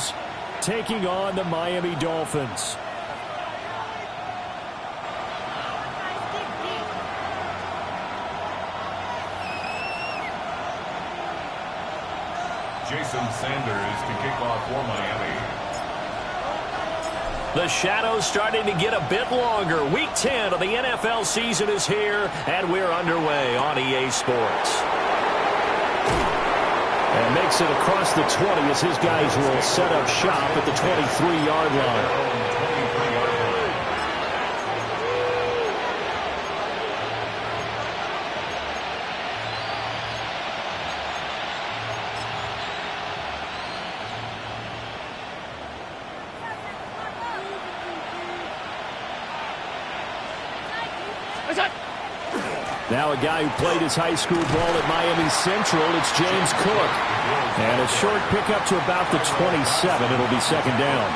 Eagles taking on the Miami Dolphins. Jason Sanders to kick off for Miami. The shadow's starting to get a bit longer. Week 10 of the NFL season is here, and we're underway on EA Sports. And makes it across the 20 as his guys will set up shop at the 23-yard line. Now a guy who played his high school ball at Miami Central, it's James Cook. And a short pickup to about the 27. It'll be second down.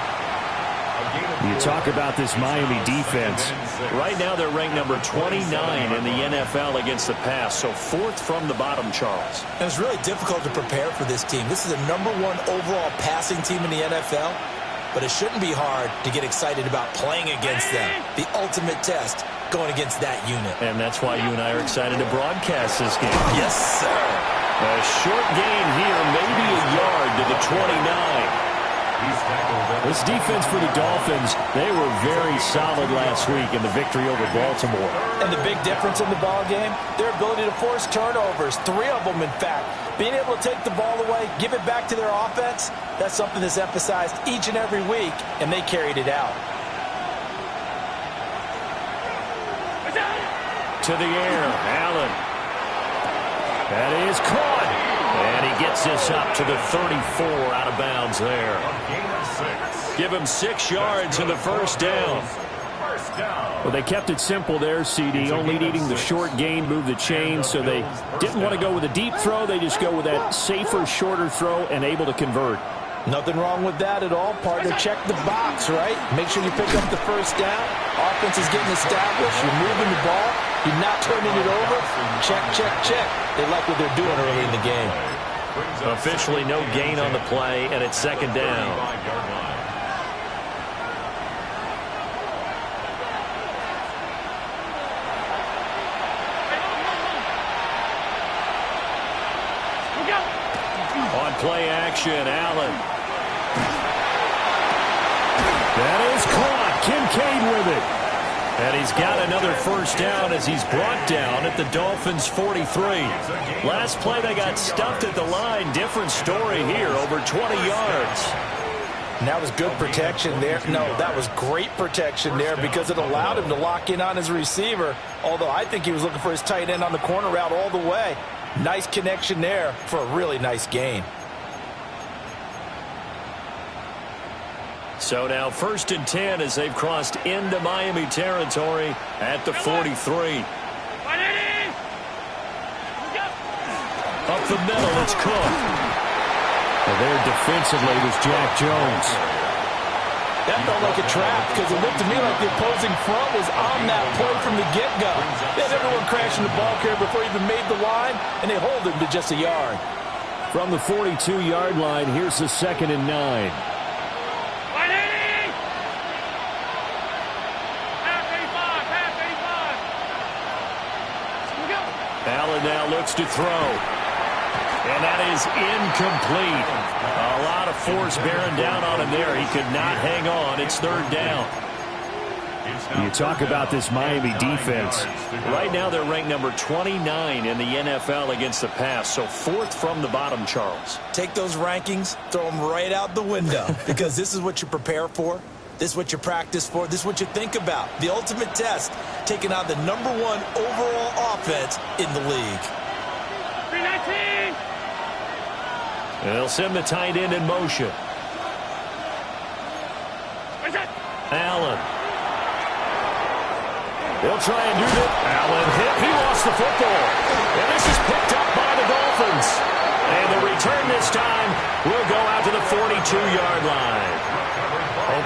You talk about this Miami defense. Right now they're ranked number 29 in the NFL against the pass, so fourth from the bottom, Charles. And it's really difficult to prepare for this team. This is the #1 overall passing team in the NFL, but it shouldn't be hard to get excited about playing against them. The ultimate test going against that unit. And that's why you and I are excited to broadcast this game. Yes, sir. A short gain here, maybe a yard to the 29. This defense for the Dolphins, they were very solid last week in the victory over Baltimore. And the big difference in the ball game, their ability to force turnovers, 3 of them in fact. Being able to take the ball away, give it back to their offense, that's something that's emphasized each and every week, and they carried it out. To the air, Allen. That is caught. And he gets this up to the 34, out of bounds there. Give him 6 yards in the first down. Well, they kept it simple there, CD, only needing the short gain, move the chain, so they didn't want to go with a deep throw. They just go with that safer, shorter throw and able to convert. Nothing wrong with that at all, partner. Check the box, right? Make sure you pick up the first down. Offense is getting established. You're moving the ball. You're not turning it over. Check, check, check. They like what they're doing early in the game. Officially no gain on the play, and it's second down. On play action, Allen. That is caught. Kincaid with it. And he's got another first down as he's brought down at the Dolphins' 43. Last play they got stuffed at the line. Different story here, over 20 yards. And that was good protection there. No, that was great protection there because it allowed him to lock in on his receiver. Although I think he was looking for his tight end on the corner route all the way. Nice connection there for a really nice gain. So now 1st and 10 as they've crossed into Miami territory at the 43. Up the middle, it's Cook. Well, there defensively was Jack Jones. That felt like a trap because it looked to me like the opposing front was on that play from the get-go. They had everyone crashing the ball carrier before he even made the line, and they hold him to just a yard. From the 42-yard line, here's the 2nd and 9. Allen now looks to throw. And that is incomplete. A lot of force bearing down on him there. He could not hang on. It's 3rd down. You talk about this Miami defense. Right now they're ranked number 29 in the NFL against the pass. So 4th from the bottom, Charles. Take those rankings, throw them right out the window. Because this is what you prepare for. This is what you practice for. This is what you think about. The ultimate test, taking on the #1 overall offense in the league. 319. They'll send the tight end in motion. Allen. They'll try and do that. Allen hit. He lost the football. And this is picked up by the Dolphins. And the return this time will go out to the 42-yard line.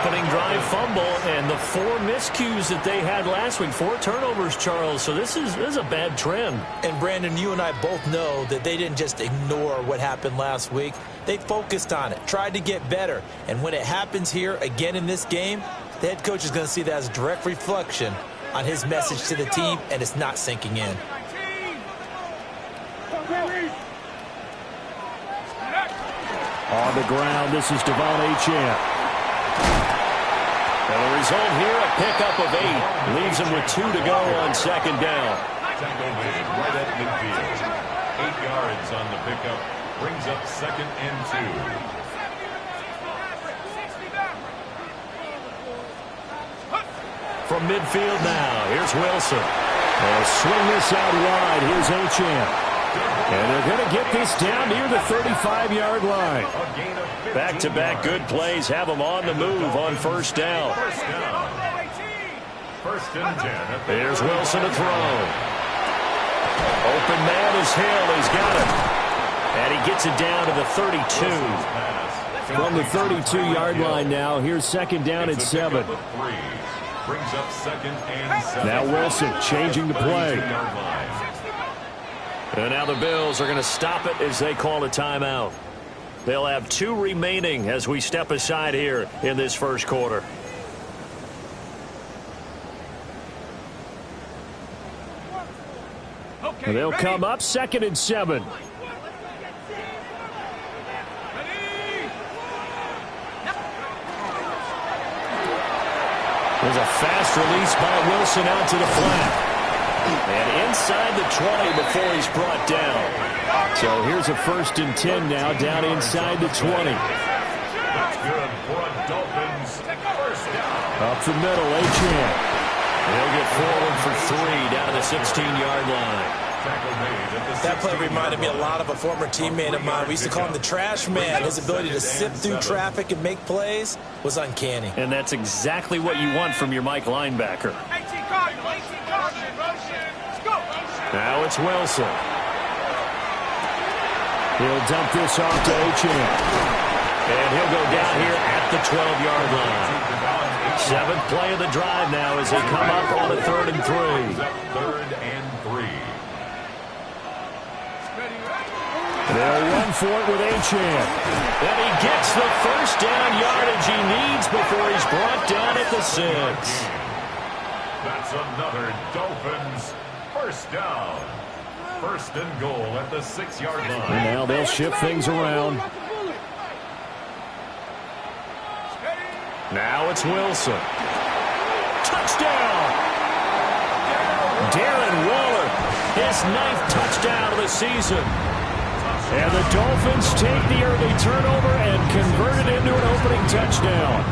opening drive fumble and the 4 miscues that they had last week. 4 turnovers, Charles. So this is a bad trend. And, Brandon, you and I both know that they didn't just ignore what happened last week. They focused on it, tried to get better. And when it happens here again in this game, the head coach is going to see that as a direct reflection on his message to the team, and it's not sinking in. On the ground, this is Devon Achane. And the result here, a pickup of 8. Leaves him with 2 to go on second down. Tackle made right at midfield. 8 yards on the pickup. Brings up 2nd and 2. From midfield now, here's Wilson. They'll swing this out wide. Here's Achane. And they're going to get this down near the 35-yard line. Back-to-back good plays have them on the move on first down. First and 10. Here's Wilson to throw. Open man is Hill. He's got it. And he gets it down to the 32. From the 32-yard line now, here's second down at 7. Brings up 2nd and 7. Now Wilson changing the play. And now the Bills are going to stop it as they call a timeout. They'll have 2 remaining as we step aside here in this first quarter. Okay, they'll come up 2nd and 7. There's a fast release by Wilson out to the flat. And inside the 20 before he's brought down. So here's a 1st and 10 now down inside the 20. That's good for a Dolphins first down. Up the middle, Achane. He'll get forward for 3 down to the 16-yard line. That play reminded me a lot of a former teammate of mine. We used to call him the trash man. His ability to sift through traffic and make plays was uncanny. And that's exactly what you want from your Mike linebacker. Now it's Wilson. He'll dump this off to Achane. And he'll go down here at the 12-yard line. 7th play of the drive now as they come up on a 3rd and 3. 3rd and 3. They'll run for it with Achane. And he gets the first down yardage he needs before he's brought down at the 6. That's another Dolphins first down. 1st and goal at the 6-yard line. And now they'll shift things around. Now it's Wilson. Touchdown! Darren Waller, his 9th touchdown of the season. And the Dolphins take the early turnover and convert it into an opening touchdown.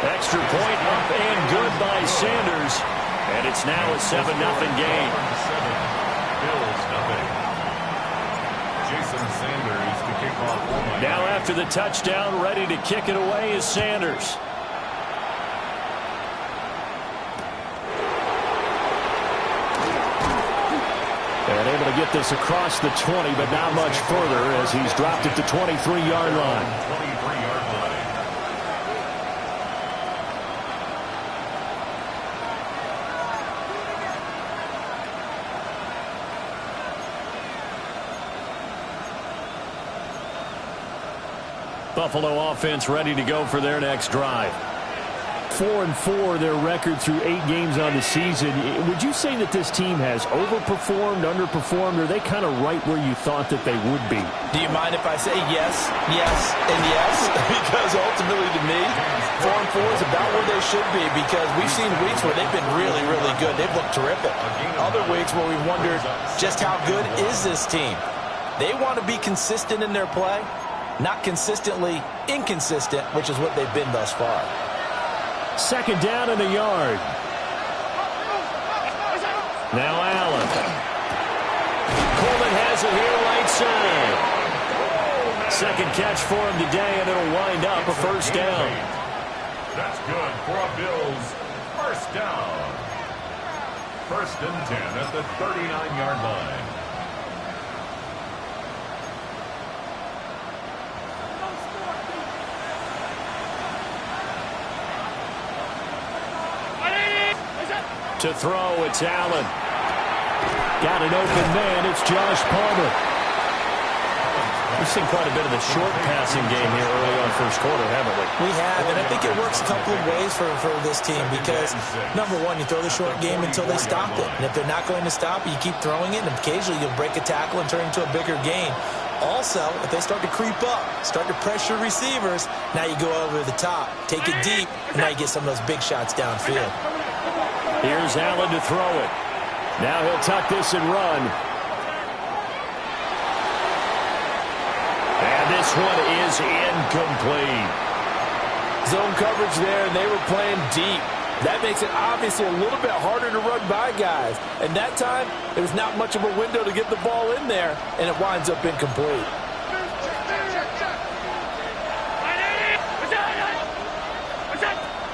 Extra point up and good by Sanders. And it's now a 7-0 game. Bills nothing. Jason Sanders to kick off. Now after the touchdown, ready to kick it away is Sanders. And able to get this across the 20, but not much further as he's dropped at the 23-yard line. 23-yard line. Buffalo offense ready to go for their next drive. 4-4 their record through 8 games on the season. Would you say that this team has overperformed, underperformed, or are they kind of right where you thought that they would be? Do you mind if I say yes, yes, and yes? Because ultimately to me, 4-4 is about where they should be, because we've seen weeks where they've been really, really good. They've looked terrific. Other weeks where we wondered just how good is this team. They want to be consistent in their play, not consistently inconsistent, which is what they've been thus far. 2nd down in the yard. Now Allen. Coleman has it here right side. 2nd catch for him today, and it'll wind up a first down. That's good for a Bills first down. 1st and 10 at the 39-yard line. To throw, it's Allen. Got an open man, it's Josh Palmer. We've seen quite a bit of the short passing game here early on first quarter, haven't we? We have, and I think it works a couple of ways for this team because, number one, you throw the short game until they stop it. And if they're not going to stop it, you keep throwing it, and occasionally you'll break a tackle and turn it into a bigger gain. Also, if they start to creep up, start to pressure receivers, now you go over the top, take it deep, and now you get some of those big shots downfield. Here's Allen to throw it. Now he'll tuck this and run. And this one is incomplete. Zone coverage there, and they were playing deep. That makes it obviously a little bit harder to run by guys. And that time, there's not much of a window to get the ball in there, and it winds up incomplete.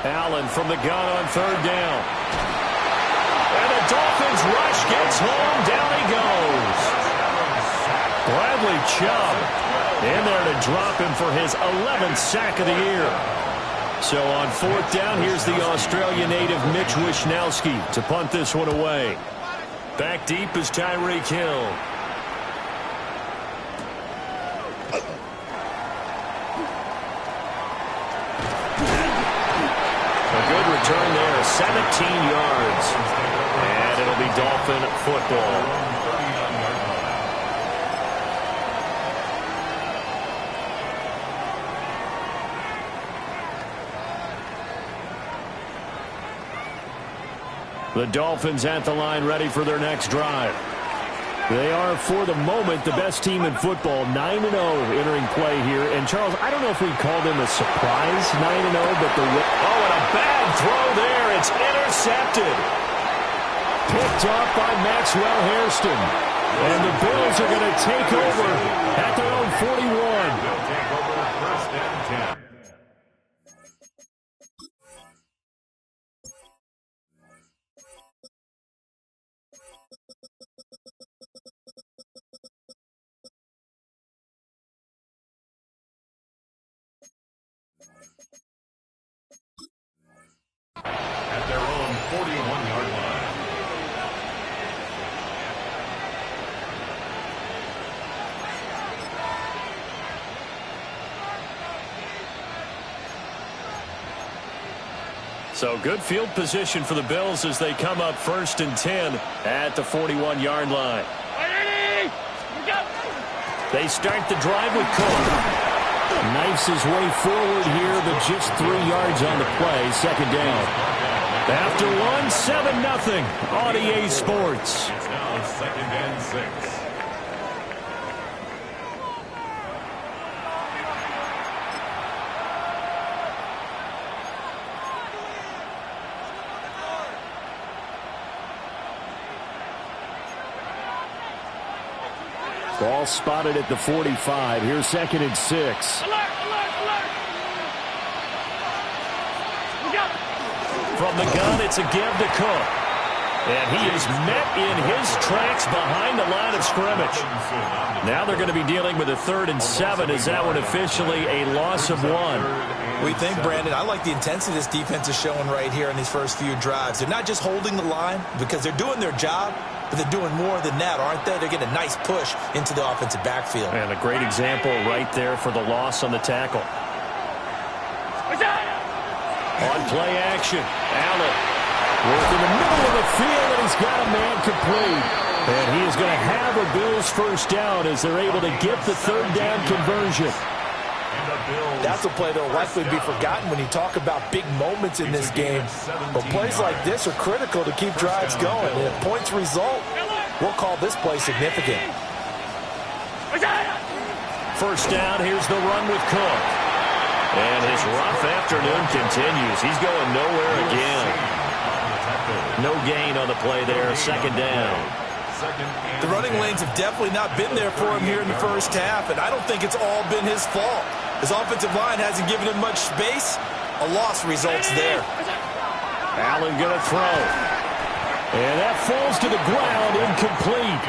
Allen from the gun on third down. And the Dolphins rush gets home. Down he goes. Bradley Chubb in there to drop him for his 11th sack of the year. So on fourth down, here's the Australian native Mitch Wishnowsky to punt this one away. Back deep is Tyreek Hill. A good return there, 17 yards. And it'll be Dolphin football. The Dolphins at the line, ready for their next drive. They are, for the moment, the best team in football, 9-0 entering play here. And, Charles, I don't know if we'd call them a surprise 9-0, but the... Oh, and a bad throw there. It's intercepted. Picked off by Maxwell Hairston. And the Bills are going to take over at their own 41. They'll take over first and 10. At their own 41-yard line. So good field position for the Bills as they come up first and 10 at the 41-yard line. They start the drive with Cook. Knifes his way forward here, but just 3 yards on the play. Second down. After one, 7-0 on EA Sports. It's now second and 6. Ball spotted at the 45. Here's second and 6. Alert! From the gun, it's a give to Cook. And he is met in his tracks behind the line of scrimmage. Now they're going to be dealing with a 3rd and 7. Is that one officially a loss of 1? We think, Brandon, I like the intensity this defense is showing right here in these first few drives. They're not just holding the line because they're doing their job, but they're doing more than that, aren't they? They're getting a nice push into the offensive backfield. And a great example right there for the loss on the tackle. On play action, Allen working in the middle of the field, and he's got a man complete. And he is going to have a Bills first down as they're able to get the 3rd down conversion. That's a play that will likely be forgotten when you talk about big moments in this game. But plays like this are critical to keep drives going. And if points result, we'll call this play significant. First down, here's the run with Cook. And his rough afternoon continues. He's going nowhere again. No gain on the play there, second down. The running lanes have definitely not been there for him here in the first half, and I don't think it's all been his fault. His offensive line hasn't given him much space. A loss results there. Allen going to throw. And that falls to the ground, incomplete.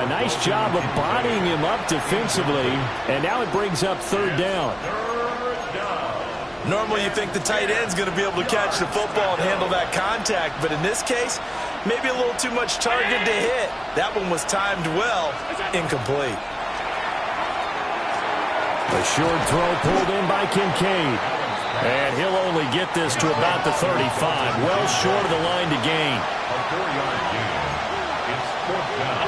A nice job of bodying him up defensively, and now it brings up 3rd down. Normally you think the tight end's going to be able to catch the football and handle that contact, but in this case, maybe a little too much target to hit. That one was timed well, incomplete. A short throw pulled in by Kincaid. And he'll only get this to about the 35, well short of the line to gain. A 4-yard gain. It's 4th down.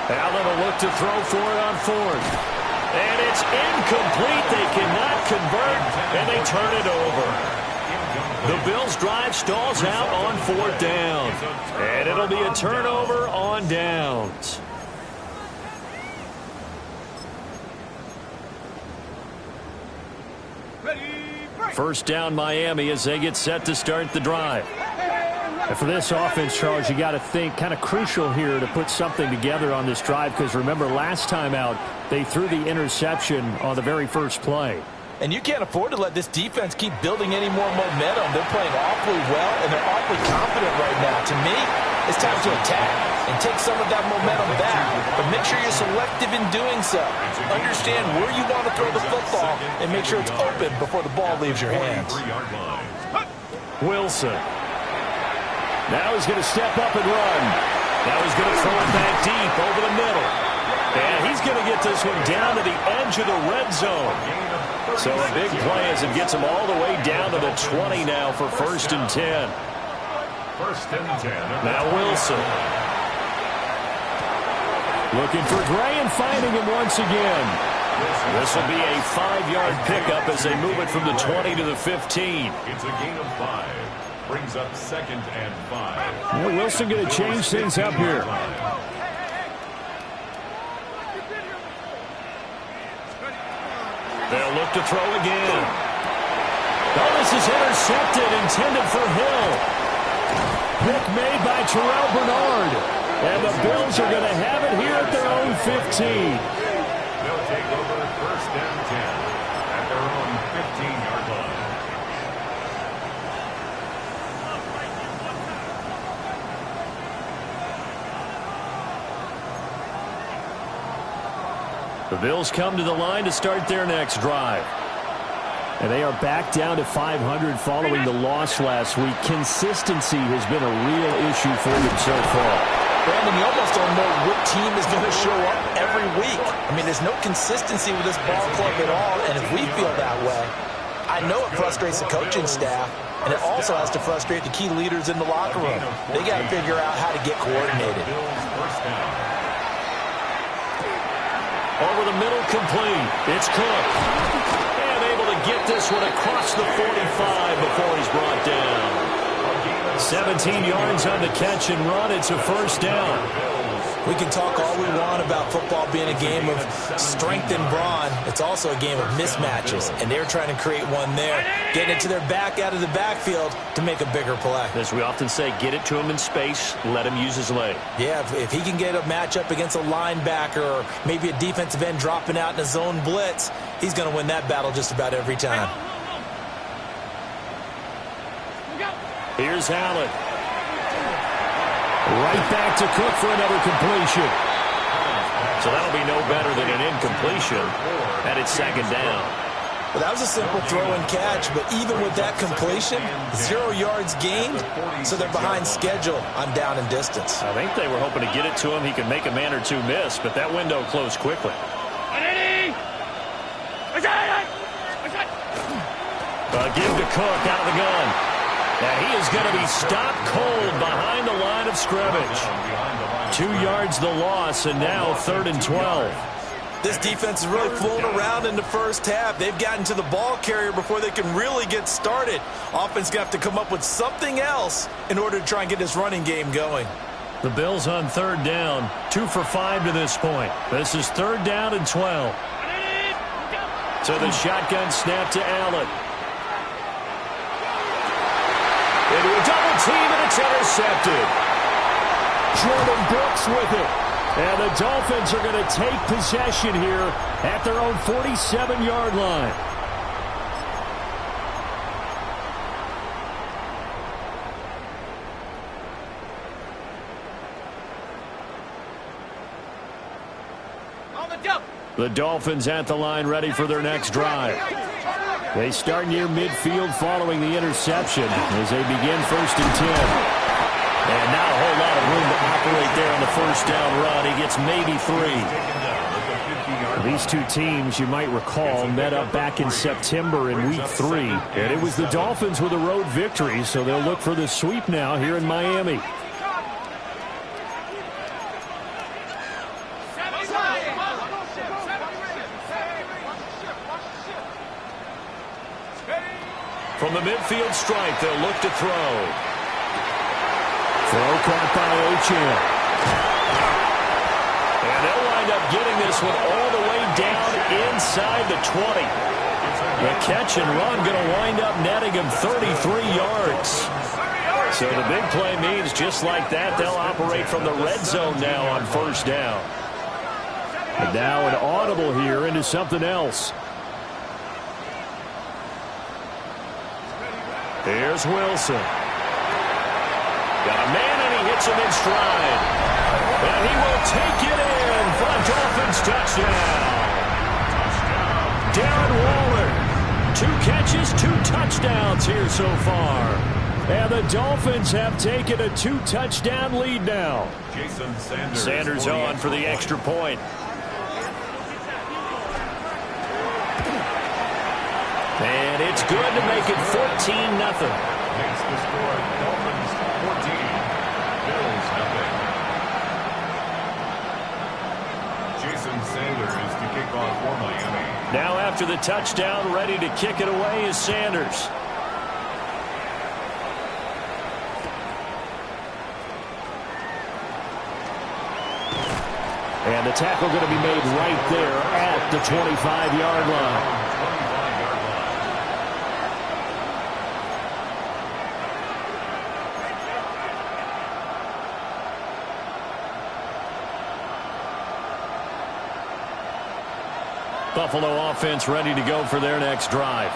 Allen will look to throw for it on 4th. And it's incomplete. They cannot convert, and they turn it over. The Bills' drive stalls out on 4th down. And it'll be a turnover on downs. First down Miami as they get set to start the drive. And for this offense, Charles, you got to think kind of crucial here to put something together on this drive, because remember last time out they threw the interception on the very first play. And you can't afford to let this defense keep building any more momentum. They're playing awfully well, and they're awfully confident right now. To me, it's time to attack and take some of that momentum back. But make sure you're selective in doing so. Understand where you want to throw the football and make sure it's open before the ball leaves your hands. Wilson. Now he's going to step up and run. Now he's going to throw it back deep over the middle. And he's going to get this one down to the edge of the red zone. So a big play as it gets him all the way down to the 20 now for 1st and 10. 1st and 10. Now Wilson. Looking for Gray and finding him once again. This will be a 5-yard pickup as they move it from the 20 to the 15. It's a gain of 5. Brings up 2nd and 5. Well, Wilson going to change things up here. They'll look to throw again. Oh, this is intercepted, intended for Hill. Pick made by Terrell Bernard. And the Bills are going to have it here at their own 15. They'll take over 1st and 10 at their own 15-yard line. The Bills come to the line to start their next drive. And they are back down to 500 following the loss last week. Consistency has been a real issue for them so far. Brandon, you almost don't know what team is going to show up every week. I mean, there's no consistency with this ball club at all, and if we feel that way, I know it frustrates the coaching staff, and it also has to frustrate the key leaders in the locker room. They got to figure out how to get coordinated. Over the middle, complete. It's Cook. And able to get this one across the 45 before he's brought down. 17 yards on the catch and run. It's a 1st down. We can talk all we want about football being a game of strength and brawn. It's also a game of mismatches, and they're trying to create one there, getting it to their back out of the backfield to make a bigger play. As we often say, get it to him in space, let him use his leg. Yeah, if he can get a matchup against a linebacker or maybe a defensive end dropping out in a zone blitz, he's going to win that battle just about every time. Here's Allen. Right back to Cook for another completion. So that'll be no better than an incompletion. And it's 2nd down. Well, that was a simple throw and catch, but even with that completion, 0 yards gained, so they're behind schedule on down and distance. I think they were hoping to get it to him. He could make a man or two miss, but that window closed quickly. Give to Cook out of the gun. Now he is going to be stopped cold behind the line of scrimmage. 2 yards the loss, and now 3rd and 12. This defense is really fooling around in the first half. They've gotten to the ball carrier before they can really get started. Offense going to have to come up with something else in order to try and get this running game going. The Bills on 3rd down, 2 for 5 to this point. This is 3rd down and 12. So the shotgun snap to Allen. Into a double team, and it's intercepted. Jordan Brooks with it. And the Dolphins are going to take possession here at their own 47-yard line. The Dolphins at the line ready for their next drive. They start near midfield following the interception as they begin 1st and 10. And not a whole lot of room to operate there on the first down run. He gets maybe 3. These two teams, you might recall, met up back in September in Week 3. And it was the Dolphins with a road victory, so they'll look for the sweep now here in Miami. From the midfield stripe, they'll look to throw. Throw caught by Ochan. And they'll wind up getting this one all the way down inside the 20. The catch and run going to wind up netting him 33 yards. So the big play means just like that, they'll operate from the red zone now on 1st down. And now an audible here into something else. Here's Wilson. Got a man, and he hits him in stride. And he will take it in for a Dolphins touchdown. Darren Waller. 2 catches, 2 touchdowns here so far. And the Dolphins have taken a 2-touchdown lead now. Sanders on for the extra point. And it's good to make it 14-0. Makes the score Dolphins 14, Bills 0. Jason Sanders to kick off for Miami. Now after the touchdown, ready to kick it away is Sanders. And the tackle going to be made right there at the 25-yard line. Buffalo offense ready to go for their next drive.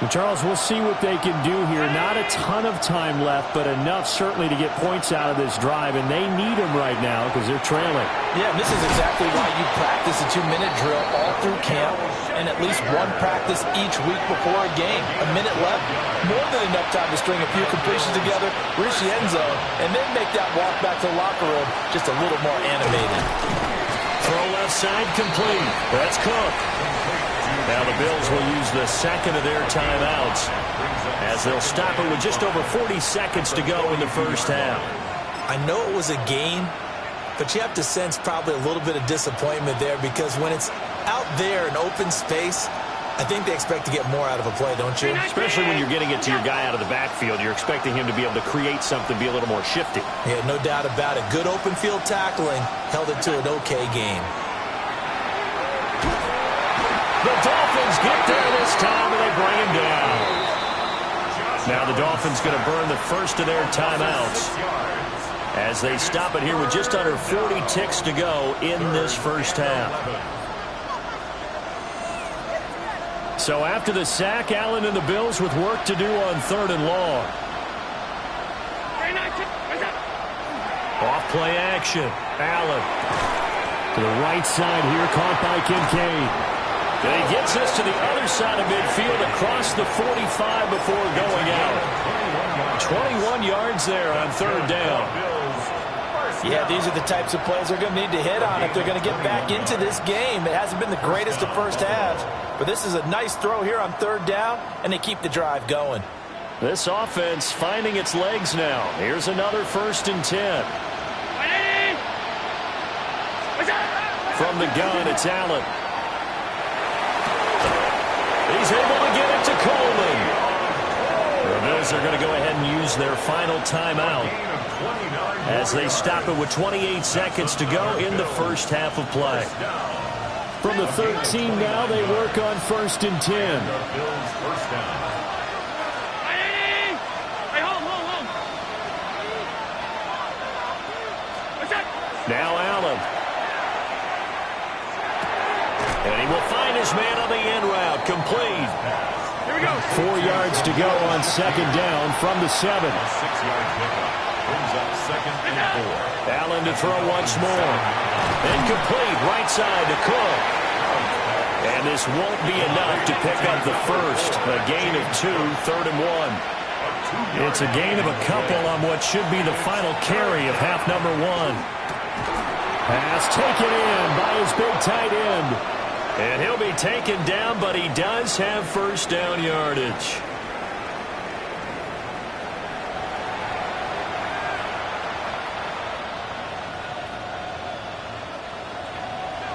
And Charles, we'll see what they can do here. Not a ton of time left, but enough certainly to get points out of this drive, and they need them right now because they're trailing. Yeah, and this is exactly why you practice a 2-minute drill all through camp and at least one practice each week before a game. A minute left, more than enough time to string a few completions together, reach the end zone, and then make that walk back to the locker room just a little more animated. Throw left side complete. That's Cook. Now the Bills will use the second of their timeouts as they'll stop it with just over 40 seconds to go in the first half. I know it was a game, but you have to sense probably a little bit of disappointment there because when it's out there in open space, I think they expect to get more out of a play, don't you? Especially when you're getting it to your guy out of the backfield. You're expecting him to be able to create something, be a little more shifty. Yeah, no doubt about it. Good open field tackling held it to an okay game. The Dolphins get there this time, and they bring him down. Now the Dolphins going to burn the first of their timeouts as they stop it here with just under 40 ticks to go in this first half. So after the sack, Allen and the Bills with work to do on 3rd and long. Off play action. Allen. To the right side here, caught by Kincaid. And he gets us to the other side of midfield across the 45 before going out. 21 yards there on 3rd down. Yeah, these are the types of plays they're going to need to hit on if they're going to get back into this game. It hasn't been the greatest of first halves, but this is a nice throw here on 3rd down, and they keep the drive going. This offense finding its legs now. Here's another 1st and 10. From the gun, it's Allen. He's able to get it to Coleman. The Bills are going to go ahead and use their final timeout as they stop it with 28 seconds to go in the first half of play. From the 13 now, they work on 1st and 10. Now Allen. And he will find his man on the end route. Complete. Here we go. 4 yards to go on 2nd down from the 7. 6-yard pickup. Brings up 2nd and 4. Allen to throw once more. Incomplete. Right side to Cook. And this won't be enough to pick up the first. A gain of 2, 3rd and 1. It's a gain of a couple on what should be the final carry of half number 1. Pass taken in by his big tight end. And he'll be taken down, but he does have first down yardage.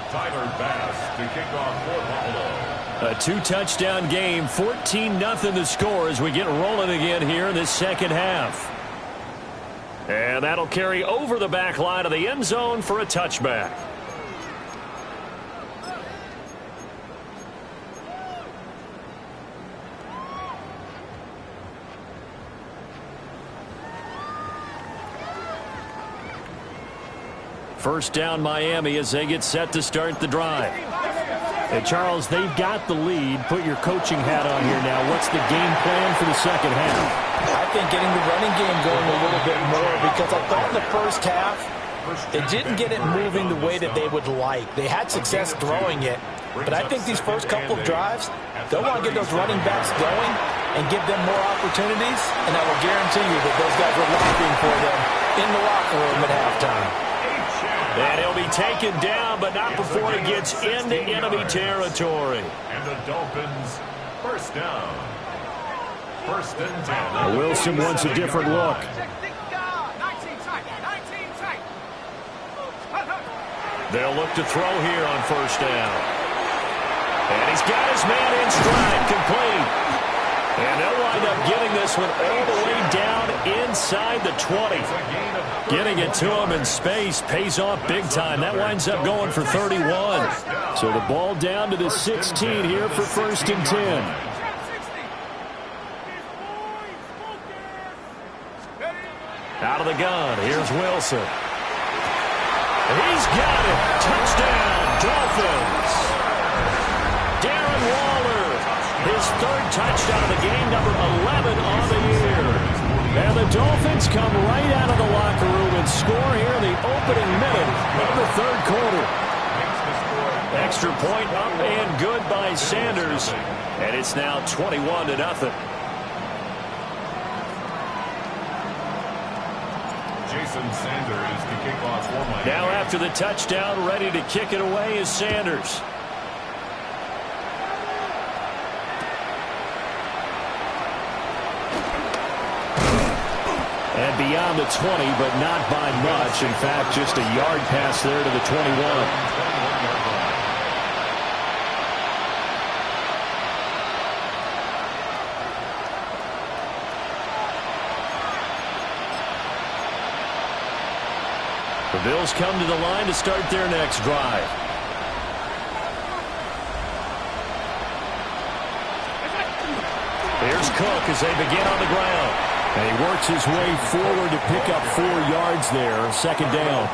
Tyler Bass to kick off for Buffalo. A 2-touchdown game, 14-0 the score as we get rolling again here in this second half. And that'll carry over the back line of the end zone for a touchback. First down Miami as they get set to start the drive. Hey, Charles, they've got the lead. Put your coaching hat on here now. What's the game plan for the second half? I think getting the running game going a little bit more, because I thought in the first half they didn't get it moving the way that they would like. They had success throwing it, but I think these first couple of drives, they'll want to get those running backs going and give them more opportunities, and I will guarantee you that those guys are lobbying for them in the locker room at halftime. And he'll be taken down, but not before he gets into enemy territory. And the Dolphins, first down. 1st and 10. Wilson wants a different look. They'll look to throw here on first down. And he's got his man in stride, complete. And they'll wind up getting this one all the way down inside the 20. Getting it to him in space pays off big time. That winds up going for 31. So the ball down to the 16 here for 1st and 10. Out of the gun, here's Wilson. He's got it. Touchdown, Dolphins. Darren Waller, his 3rd touchdown of the game, number 11 on the year. And the Dolphins come right out of the locker room and score here in the opening minute of the 3rd quarter. Extra point up and good by Sanders. And it's now 21-0. Jason Sanders to kick off for Miami. Now after the touchdown, ready to kick it away is Sanders. And beyond the 20, but not by much. In fact, just a yard pass there to the 21. The Bills come to the line to start their next drive. Here's Cook as they begin on the ground. And he works his way forward to pick up 4 yards there. 2nd down.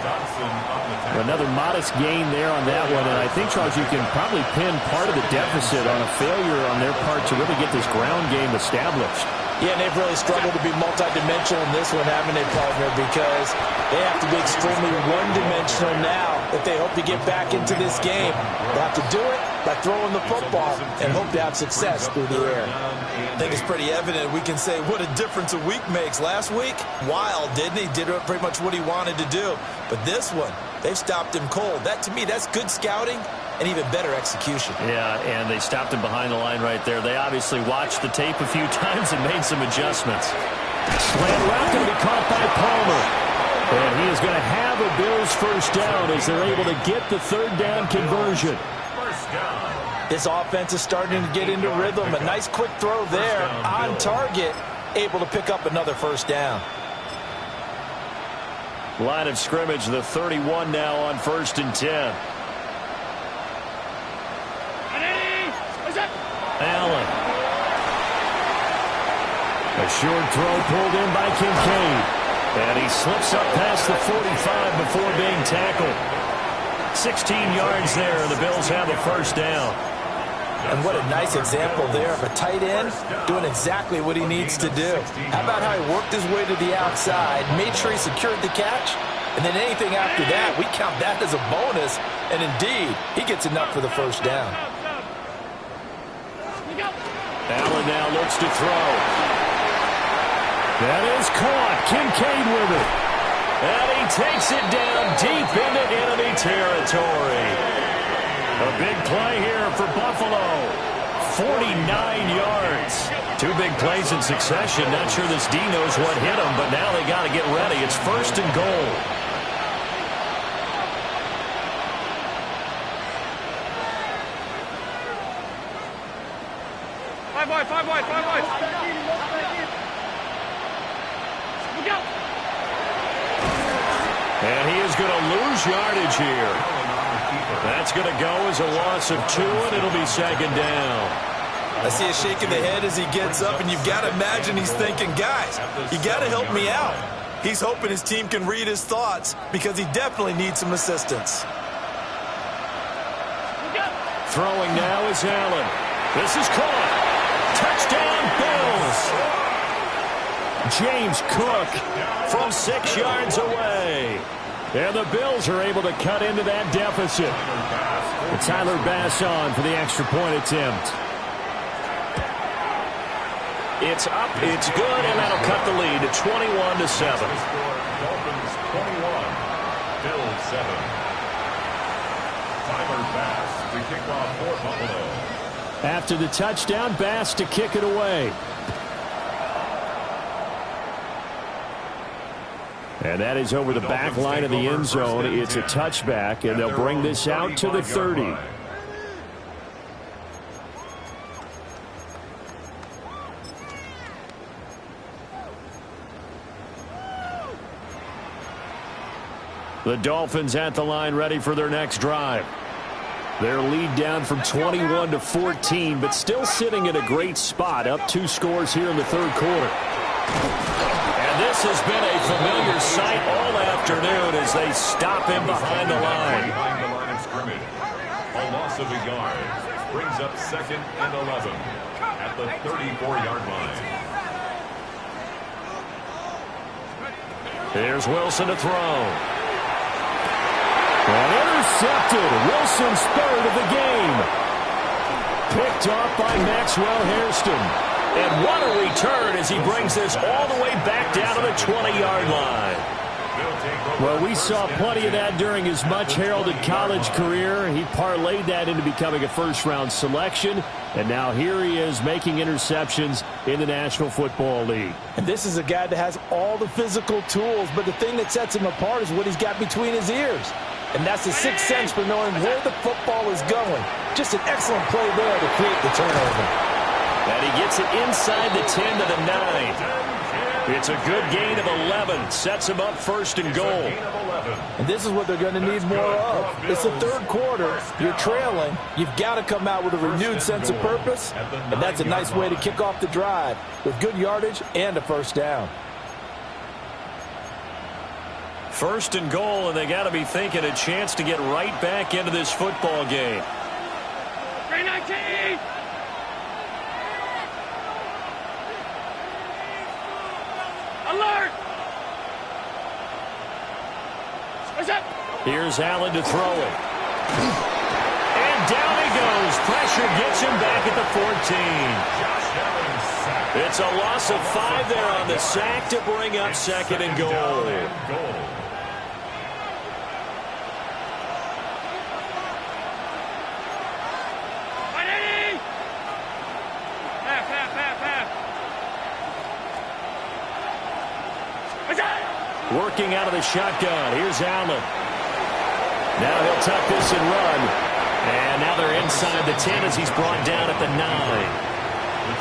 Another modest gain there on that one. And I think, Charles, you can probably pin part of the deficit on a failure on their part to really get this ground game established. Yeah, and they've really struggled to be multidimensional in this one, haven't they, partner? Because they have to be extremely one-dimensional now if they hope to get back into this game. They'll have to do it by throwing the football and hope to have success through the air. I think it's pretty evident. We can say what a difference a week makes. Last week, wild, didn't he? Did pretty much what he wanted to do. But this one, they've stopped him cold. That, to me, that's good scouting and even better execution. Yeah, and they stopped him behind the line right there. They obviously watched the tape a few times and made some adjustments. Slant route going to be caught by Palmer. And he is going to have a Bills first down as they're able to get the 3rd down conversion. This offense is starting to get into rhythm. A nice quick throw there on target, able to pick up another first down. Line of scrimmage, the 31 now on 1st and 10. Allen. A short throw pulled in by Kincaid. And he slips up past the 45 before being tackled. 16 yards there. The Bills have a first down. And what a nice example there of a tight end doing exactly what he needs to do. How about how he worked his way to the outside, made sure he secured the catch, and then anything after that, we count that as a bonus. And indeed, he gets enough for the first down. Allen now looks to throw. That is caught. Kincaid with it. And he takes it down deep into enemy territory. A big play here for Buffalo. 49 yards. Two big plays in succession. Not sure this D knows what hit him, but now they got to get ready. It's 1st and goal. Five wide. Look out. And he is going to lose yardage here. That's going to go as a loss of 2, and it'll be 2nd down. I see a shake of the head as he gets up, and you've got to imagine he's thinking, guys, you got to help me out. He's hoping his team can read his thoughts because he definitely needs some assistance. Throwing now is Allen. This is caught. Touchdown, Bills. James Cook from 6 yards away. And the Bills are able to cut into that deficit. And Tyler Bass on for the extra point attempt. It's up, it's good, and that'll cut the lead to 21-7. Dolphins 21, Bills 7. Tyler Bass to kick off for Buffalo. After the touchdown, Bass to kick it away. And that is over the back line of the end zone. It's a touchback, and they'll bring this out to the 30. The Dolphins at the line, ready for their next drive. Their lead down from 21-14, but still sitting in a great spot, up 2 scores here in the 3rd quarter. And this has been a familiar sight all afternoon as they stop him behind the line. Behind the line of scrimmage. A loss of a yard brings up 2nd and 11 at the 34-yard line. Here's Wilson to throw. And intercepted. Wilson's 3rd of the game. Picked off by Maxwell Hairston. And what a return as he brings this all the way back down to the 20-yard line. Well, we saw plenty of that during his much-heralded college career. He parlayed that into becoming a first-round selection. And now here he is making interceptions in the National Football League. And this is a guy that has all the physical tools, but the thing that sets him apart is what he's got between his ears. And that's the sixth sense for knowing where the football is going. Just an excellent play there to create the turnover. And he gets it inside the 10 to the 9. It's a good gain of 11. Sets him up 1st and goal. And this is what they're going to need more of. It's the 3rd quarter. You're trailing. You've got to come out with a renewed sense of purpose. And that's a nice way to kick off the drive with good yardage and a 1st down. 1st and goal, and they got to be thinking a chance to get right back into this football game. 319! Alert! What's up? Here's Allen to throw it. And down he goes. Pressure gets him back at the 14. It's a loss of 5 there on the sack to bring up 2nd and goal. Working out of the shotgun. Here's Allen. Now he'll tuck this and run. And now they're inside the 10 as he's brought down at the 9.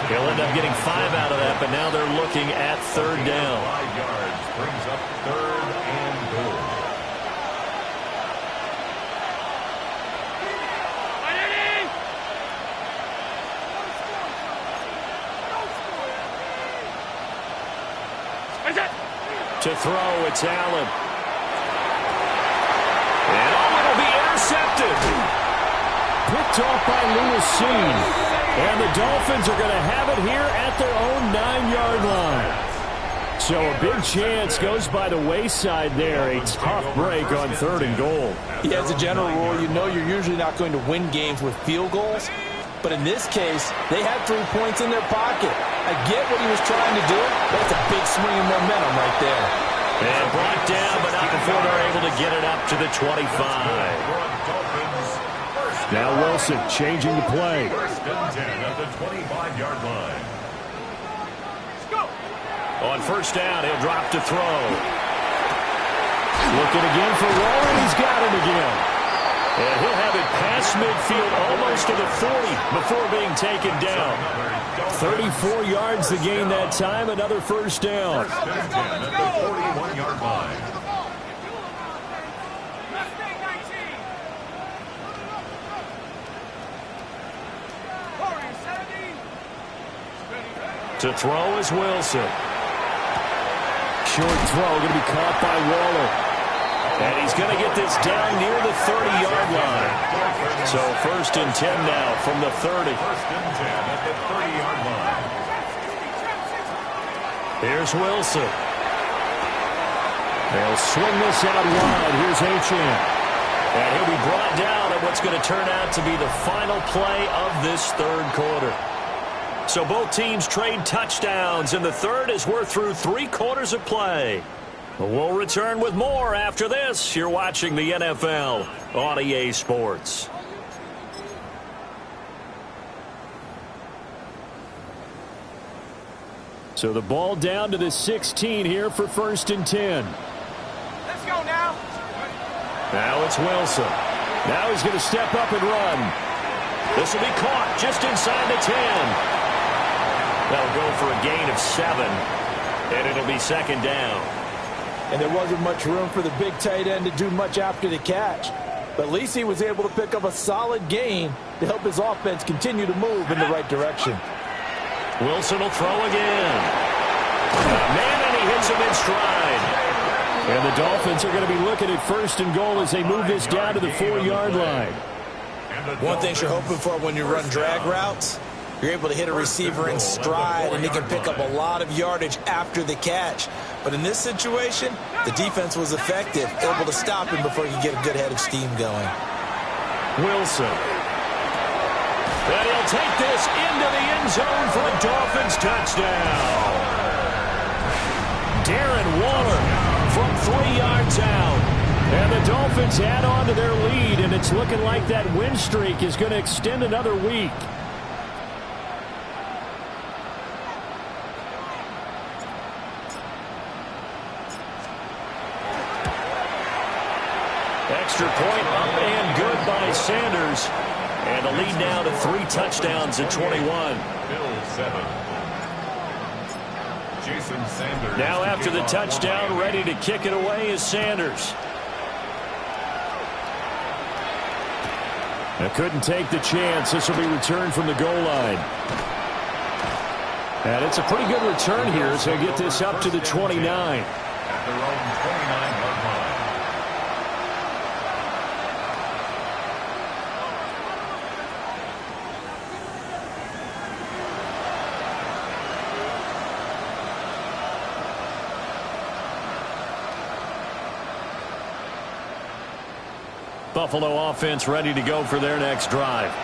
He'll end up getting 5 out of that, but now they're looking at 3rd down. 5 yards brings up 3rd and goal. To throw, it's Allen. And it'll be intercepted. Picked off by Lewis Seen. And the Dolphins are going to have it here at their own 9-yard line. So a big chance goes by the wayside there. A tough break on 3rd and goal. Yeah, as a general rule, you know you're usually not going to win games with field goals. But in this case, they had 3 points in their pocket. I get what he was trying to do. That's a big swing of momentum right there. And brought down, but not before they're able to get it up to the 25. Now Wilson changing the play. First and 10 at the 25-yard line. On first down, he'll drop to throw. Looking again for Waller, and he's got it again. And he'll have it past midfield, almost to the 40 before being taken down. 34 yards to gain that time, another first down. First and 10 at the 41-yard line. To throw is Wilson. Short throw going to be caught by Waller. And he's going to get this down near the 30-yard line. So first and 10 now from the 30. First and 10 at the 30-yard line. Here's Wilson. They'll swing this out wide. Here's Achane. And he'll be brought down at what's going to turn out to be the final play of this third quarter. So both teams trade touchdowns in the third as we're through 3 quarters of play. We'll return with more after this. You're watching the NFL on EA Sports. So the ball down to the 16 here for first and 10. Let's go now. Now it's Wilson. Now he's going to step up and run. This will be caught just inside the 10. That'll go for a gain of 7, and it'll be second down. And there wasn't much room for the big tight end to do much after the catch. But at least he was able to pick up a solid gain to help his offense continue to move in the right direction. Wilson will throw again. Man, and he hits him in stride. And the Dolphins are going to be looking at first and goal as they move this down to the 4-yard line. One thing you're hoping for when you run drag routes, you're able to hit a receiver in stride, and he can pick up a lot of yardage after the catch. But in this situation, the defense was effective, able to stop him before he could get a good head of steam going. Wilson. And he'll take this into the end zone for a Dolphins touchdown. Darren Waller from 3 yards out. And the Dolphins add on to their lead, and it's looking like that win streak is going to extend another week. Extra point up and good by Sanders. And the lead now to 3 touchdowns at 21. Bill 7. Jason Sanders. Now after the touchdown, ready to kick it away is Sanders. Now couldn't take the chance. This will be returned from the goal line. And it's a pretty good return here as they get this up to the 29. At their own 29-yard line. Buffalo offense ready to go for their next drive.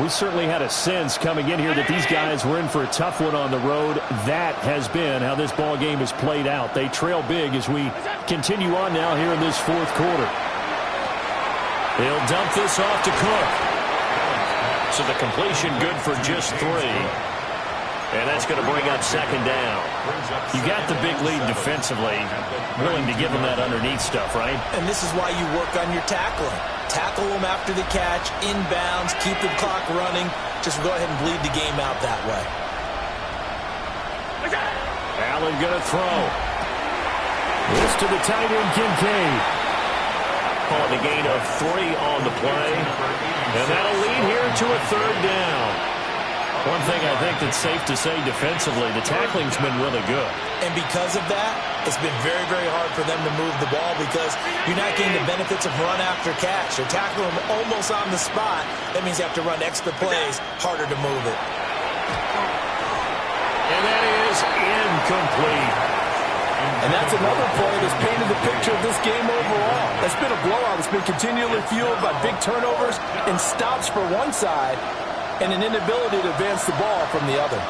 We certainly had a sense coming in here that these guys were in for a tough one on the road. That has been how this ball game has played out. They trail big as we continue on now here in this fourth quarter. He'll dump this off to Cook. So the completion good for just 3. And that's going to bring up second down. You got the big lead defensively. Willing to give them that underneath stuff, right? And this is why you work on your tackling. Tackle them after the catch, inbounds, keep the clock running. Just go ahead and bleed the game out that way. Allen going to throw. This to the tight end, Kincaid. Calling a gain of 3 on the play. And that'll lead here to a third down. One thing I think that's safe to say defensively, the tackling's been really good. And because of that, it's been very, very hard for them to move the ball because you're not getting the benefits of run after catch. You're tackling them almost on the spot. That means you have to run extra plays, harder to move it. And that is incomplete. And that's another play that's painted the picture of this game overall. It's been a blowout. It's been continually fueled by big turnovers and stops for one side. and an inability to advance the ball from the other.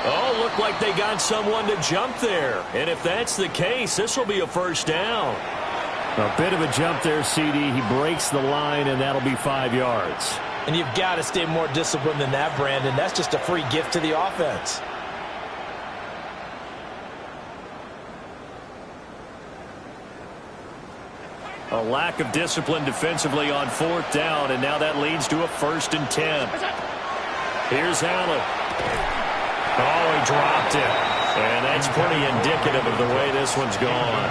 Oh, looked like they got someone to jump there. And if that's the case, this will be a first down. A bit of a jump there, CD. He breaks the line, and that'll be 5 yards. And you've got to stay more disciplined than that, Brandon. That's just a free gift to the offense. A lack of discipline defensively on 4th down, and now that leads to a 1st and 10. Here's Allen. Oh, he dropped it. And that's pretty indicative of the way this one's gone.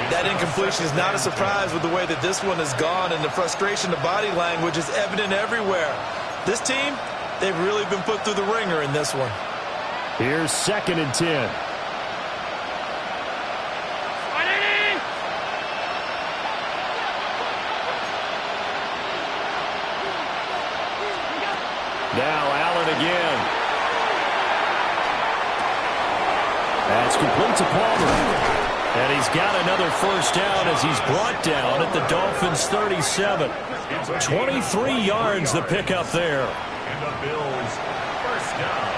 That incompletion is not a surprise with the way that this one has gone, and the frustration, the body language is evident everywhere. This team, they've really been put through the ringer in this one. Here's 2nd and 10. Now Allen again. That's complete to Palmer. And he's got another first down as he's brought down at the Dolphins' 37. 23 yards the pickup there. And the Bills, first down.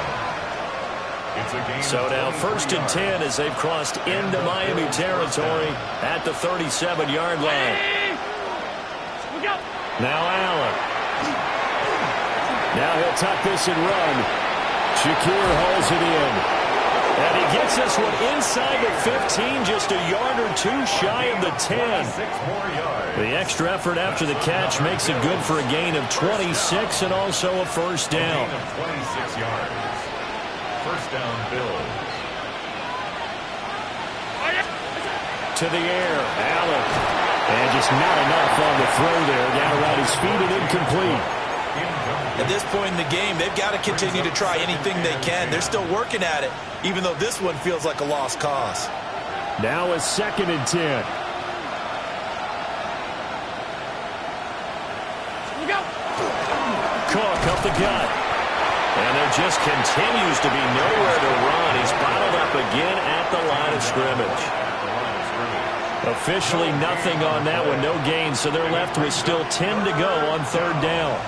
It's a gain. So now 1st and 10 as they've crossed into Miami territory at the 37-yard line. Now Allen. Now he'll tuck this and run. Shakir holds it in. And he gets this one inside the 15, just a yard or two shy of the 10. The extra effort after the catch makes it good for a gain of 26 and also a first down. 26 yards. First down, Bills. To the air, Allen. And just not enough on the throw there. Down around his feet and incomplete. At this point in the game, they've got to continue to try anything they can. They're still working at it, even though this one feels like a lost cause. Now a 2nd and 10. Cook up the gut. And there just continues to be nowhere to run. He's bottled up again at the line of scrimmage. Officially nothing on that one, no gain, so they're left with still 10 to go on 3rd down.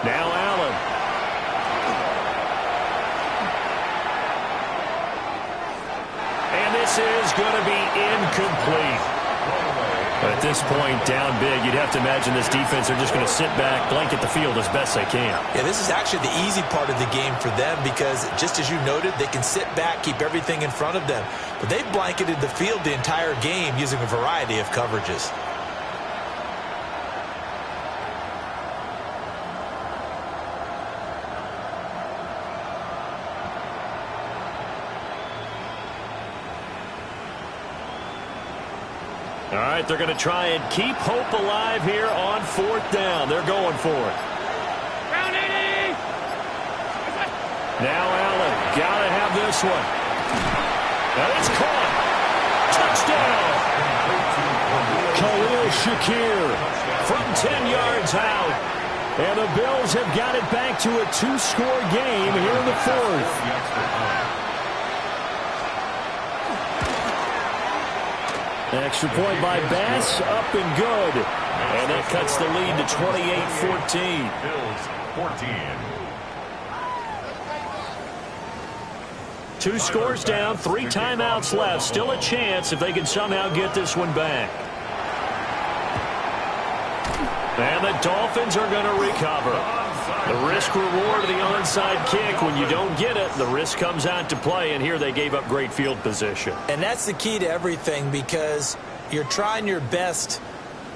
Now Allen. And this is going to be incomplete. But at this point, down big, you'd have to imagine this defense are just going to sit back, blanket the field as best they can. Yeah, this is actually the easy part of the game for them because, just as you noted, they can sit back, keep everything in front of them. But they've blanketed the field the entire game using a variety of coverages. All right, they're going to try and keep hope alive here on 4th down. They're going for it. Now Allen, got to have this one. And it's caught. Touchdown. Khalil Shakir from 10 yards out. And the Bills have got it back to a 2-score game here in the 4th. Extra point by Bass, up and good. And that cuts the lead to 28-14. Bills 14. 2 scores down, 3 timeouts left. Still a chance if they can somehow get this one back. And the Dolphins are going to recover. The risk-reward of the onside kick, when you don't get it, the risk comes out to play, and here they gave up great field position. And that's the key to everything because you're trying your best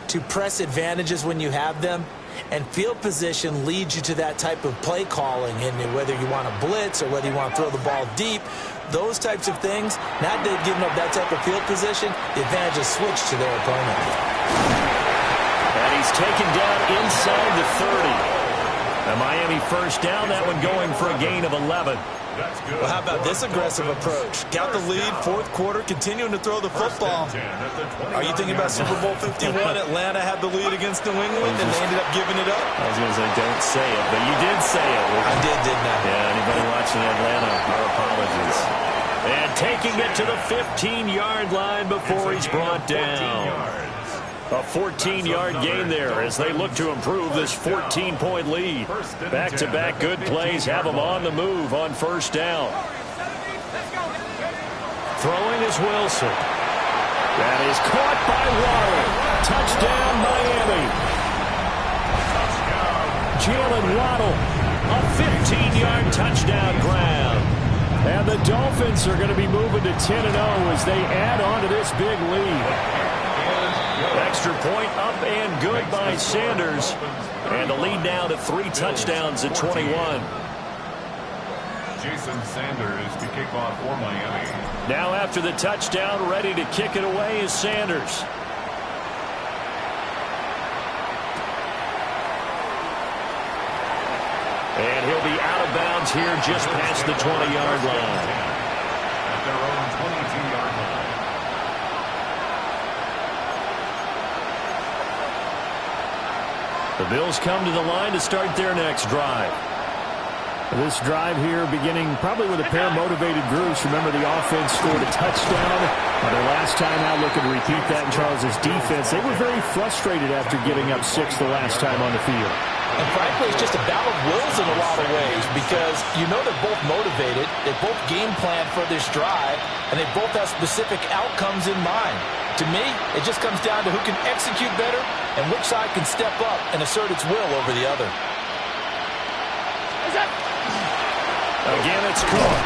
to press advantages when you have them, and field position leads you to that type of play calling, and whether you want to blitz or whether you want to throw the ball deep, those types of things, now that they've given up that type of field position, the advantage is switched to their opponent. And he's taken down inside the 30. A Miami first down, that one going for a gain of 11. Well, how about this aggressive approach? Got the lead, fourth quarter, continuing to throw the football. Are you thinking about Super Bowl 51? Atlanta had the lead against New England, and they ended up giving it up? I was going to say, don't say it, but you did say it. I did, didn't I? Yeah, anybody watching Atlanta, our apologies. And taking it to the 15-yard line before he's brought down. A 14-yard gain there as they look to improve this 14-point lead. Back-to-back good plays have them on the move on first down. Throwing is Wilson. That is caught by Waddle. Touchdown, Miami. Jalen Waddle, a 15-yard touchdown grab. And the Dolphins are going to be moving to 10-0 as they add on to this big lead. Extra point up and good by Sanders. And the lead now to 3 touchdowns at 21. Jason Sanders to kick off for Miami. Now after the touchdown, ready to kick it away is Sanders. And he'll be out of bounds here just past the 20-yard line. At their own 22-yard line. The Bills come to the line to start their next drive. This drive here beginning probably with a pair of motivated groups. Remember, the offense scored a touchdown on their last time out. Looking to repeat that in Charles's defense. They were very frustrated after giving up 6 the last time on the field. And frankly, it's just a battle of wills in a lot of ways because you know they're both motivated. They both game plan for this drive, and they both have specific outcomes in mind. To me, it just comes down to who can execute better and which side can step up and assert its will over the other. Again, it's Cook.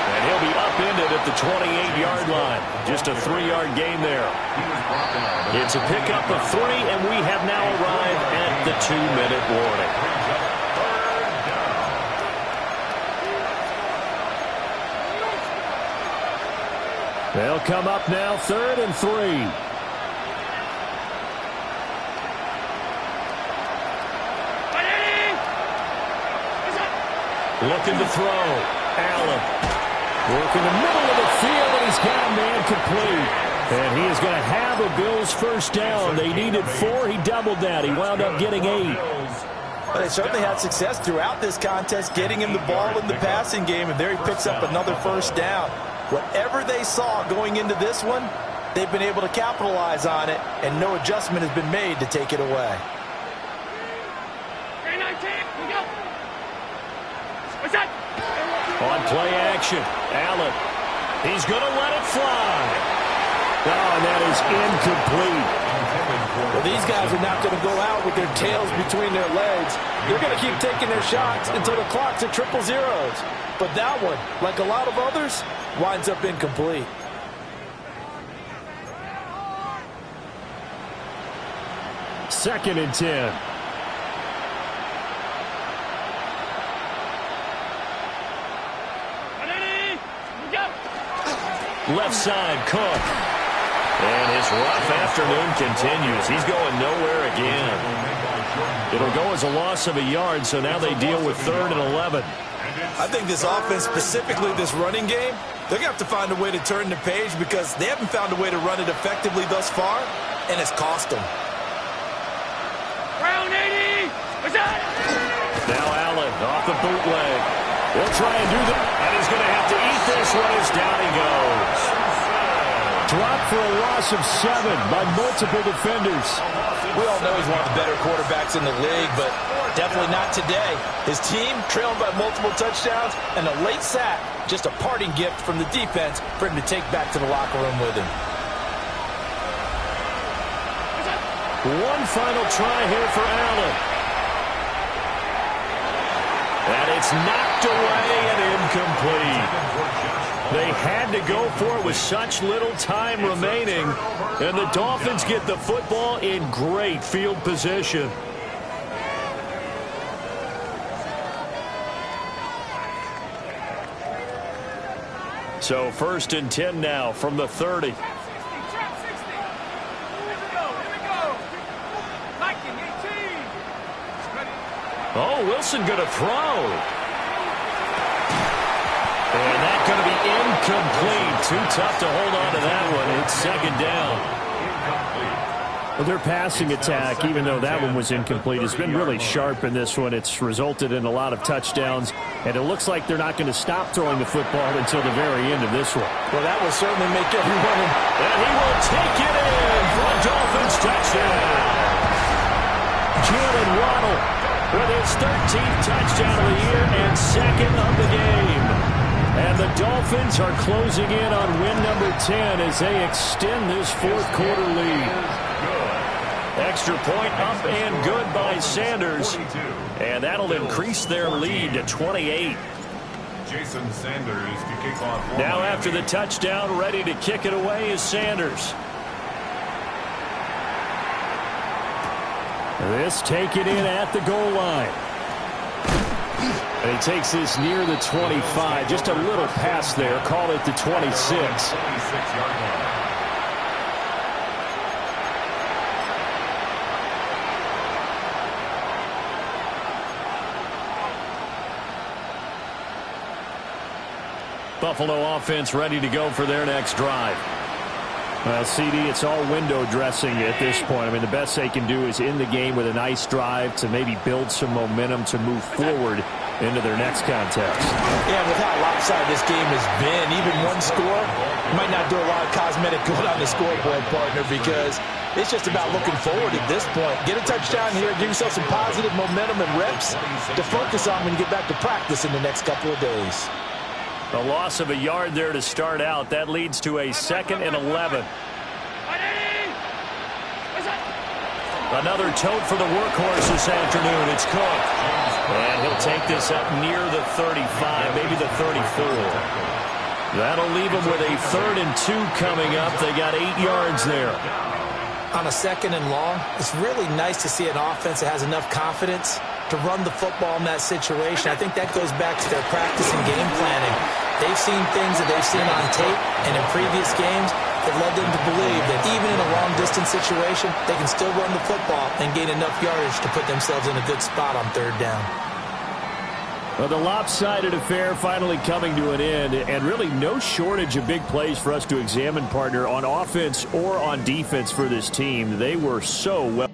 And he'll be upended at the 28-yard line. Just a 3-yard gain there. It's a pickup of 3, and we have now arrived at the 2-minute warning. They'll come up now 3rd and 3. Looking to throw. Allen. Working the middle of the field, and he's got a man complete. And he is going to have a Bills first down. They needed 4. He doubled that. He wound up getting 8. But they certainly had success throughout this contest, getting him the ball in the passing game, and there he picks up another first down. Whatever they saw going into this one, they've been able to capitalize on it, and no adjustment has been made to take it away. On play action, Allen. He's going to let it fly. Oh, and that is incomplete. Well, these guys are not going to go out with their tails between their legs. They're going to keep taking their shots until the clock's at 000. But that one, like a lot of others, winds up incomplete. Second and 10. Left side, Cook. And his rough afternoon continues. He's going nowhere again. It'll go as a loss of a yard, so now they deal with 3rd and 11. I think this offense, specifically this running game, they're going to have to find a way to turn the page because they haven't found a way to run it effectively thus far, and it's cost them. Round 80! What's that? Now Allen off the bootleg. He'll try and do that. And he's going to have to eat this one as down he goes. Dropped for a loss of 7 by multiple defenders. We all know he's one of the better quarterbacks in the league, but definitely not today. His team trailing by multiple touchdowns, and a late sack, just a parting gift from the defense for him to take back to the locker room with him. One final try here for Allen. And it's knocked away and incomplete. They had to go for it with such little time remaining. And the Dolphins get the football in great field position. So 1st and 10 now from the 30. Oh, Wilson going to throw. And that's going to be incomplete. Too tough to hold on to that one. It's second down. Well, their passing attack, even though that one was incomplete, has been really sharp in this one. It's resulted in a lot of touchdowns, and it looks like they're not going to stop throwing the football until the very end of this one. Well, that will certainly make everyone. And he will take it in for a Dolphins touchdown. Jalen Waddle with his 13th touchdown of the year and second of the game. And the Dolphins are closing in on win number 10 as they extend this fourth quarter lead. Extra point up and good by Sanders. And that'll increase their lead to 28. Jason Sanders to kick off. Now after the touchdown, ready to kick it away is Sanders. This taken in at the goal line. And he takes this near the 25. Just a little pass there. Call it the 26. 26-yard line. Buffalo offense ready to go for their next drive. Well, CD, it's all window dressing at this point. I mean, the best they can do is in the game with a nice drive to maybe build some momentum to move forward into their next contest. Yeah, with how lopsided this game has been, even one score might not do a lot of cosmetic good on the scoreboard, partner, because it's just about looking forward at this point. Get a touchdown here, give yourself some positive momentum and reps to focus on when you get back to practice in the next couple of days. A loss of a yard there to start out. That leads to a 2nd and 11. Another tote for the workhorse this afternoon. It's Cook. And he'll take this up near the 35, maybe the 34. That'll leave him with a 3rd and 2 coming up. They got 8 yards there. On a 2nd and long, it's really nice to see an offense that has enough confidence to run the football in that situation. I think that goes back to their practice and game planning. They've seen things that they've seen on tape and in previous games that led them to believe that even in a long-distance situation, they can still run the football and gain enough yardage to put themselves in a good spot on 3rd down. Well, the lopsided affair finally coming to an end, and really no shortage of big plays for us to examine, partner, on offense or on defense for this team. They were so well.